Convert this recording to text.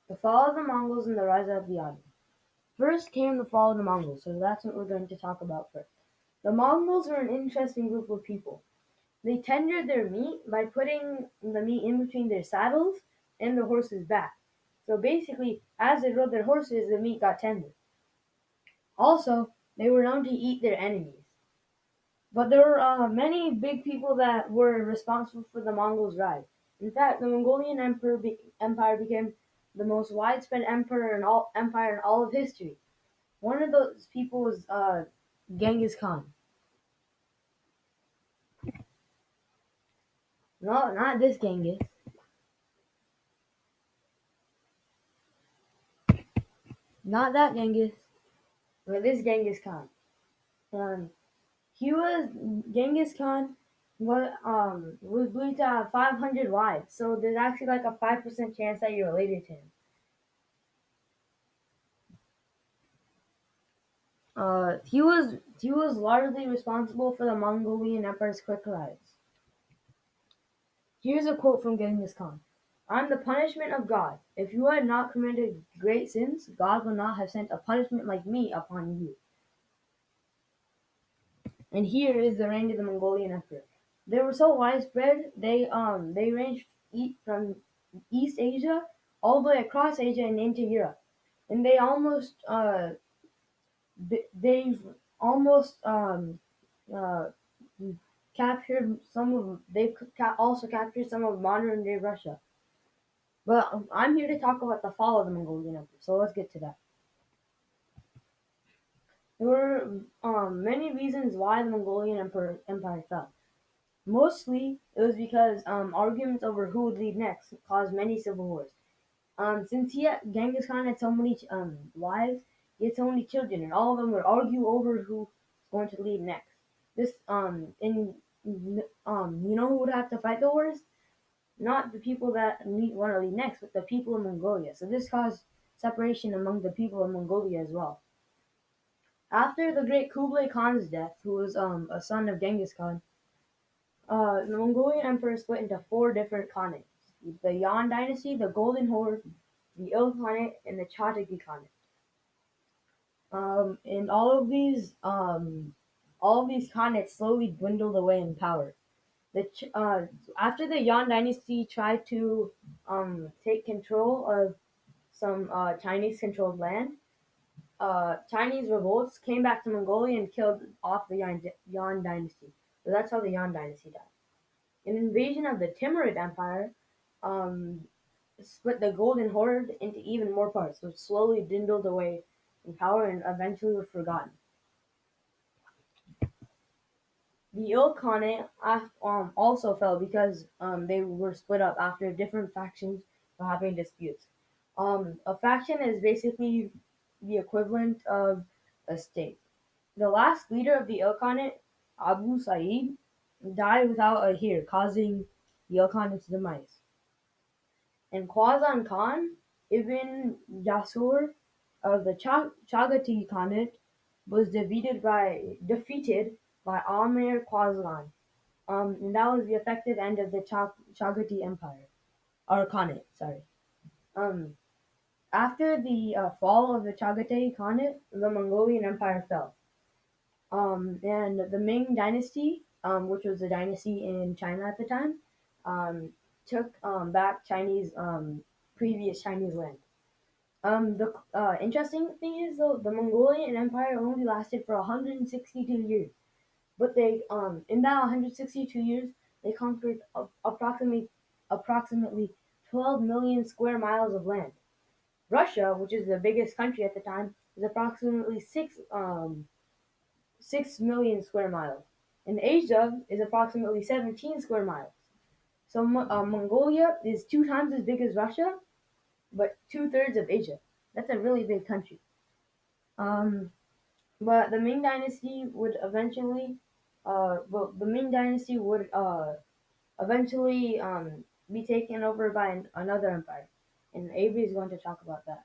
The fall of the Mongols and the rise of the Adi. First came the fall of the Mongols, so that's what we're going to talk about first. The Mongols were an interesting group of people. They tendered their meat by putting the meat in between their saddles and the horse's back. So basically, as they rode their horses, the meat got tendered. Also, they were known to eat their enemies. But there were many big people that were responsible for the Mongols' rise. In fact, the Mongolian empire became the most widespread empire in all of history. One of those people was Genghis Khan. No, not this Genghis. Not that Genghis. But this Genghis Khan. Um, he was Genghis Khan was believed to have 500 wives. So there's actually like a 5% chance that you're related to him. He was largely responsible for the Mongolian empire's quick rise. Here's a quote from Genghis Khan: "I'm the punishment of God. If you had not committed great sins, God would not have sent a punishment like me upon you." And here is the reign of the Mongolian emperor. They were so widespread. They ranged from East Asia all the way across Asia and into Europe, and they've almost uh, also captured some of modern day Russia. But I'm here to talk about the fall of the Mongolian Empire, so let's get to that. There were many reasons why the Empire fell. Mostly, it was because arguments over who would lead next caused many civil wars. Genghis Khan had so many wives, he had so many children, and all of them would argue over who was going to lead next. This in You know who would have to fight the wars? Not the people that want to lead next, but the people of Mongolia. So this caused separation among the people of Mongolia as well. After the great Kublai Khan's death, who was a son of Genghis Khan, the Mongolian emperor split into four different khanates: the Yan dynasty, the Golden Horde, the Il Khanate, and the Chagatai Khanate. And all of these khanates slowly dwindled away in power. After the Yan dynasty tried to take control of some Chinese-controlled land, Chinese revolts came back to Mongolia and killed off the Yan dynasty. So that's how the Yan dynasty died. An invasion of the Timurid Empire um, split the Golden Horde into even more parts, which slowly dwindled away in power and eventually were forgotten. The Il Khanate also fell because they were split up after different factions were having disputes. A faction is basically the equivalent of a state. The last leader of the Il Khanate, Abu Sa'id, died without a heir, causing the Il Khanate's demise. And Khwazan Khan ibn Jasur of the Chagatai Khanate was defeated by Amir Khwazgan. And that was the effective end of the Chagatai Empire, or Khanate, sorry. Um, After the fall of the Chagatai Khanate, the Mongolian Empire fell. And the Ming Dynasty, which was a dynasty in China at the time, um, took back previous Chinese land. The interesting thing is, though, the Mongolian Empire only lasted for 162 years, but in that 162 years, they conquered approximately 12 million square miles of land. Russia, which is the biggest country at the time, is approximately 6 million square miles, and Asia is approximately 17 square miles. So Mongolia is 2 times as big as Russia, but two-thirds of Asia. That's a really big country. Um, but the Ming Dynasty would eventually be taken over by another empire, and Avery is going to talk about that.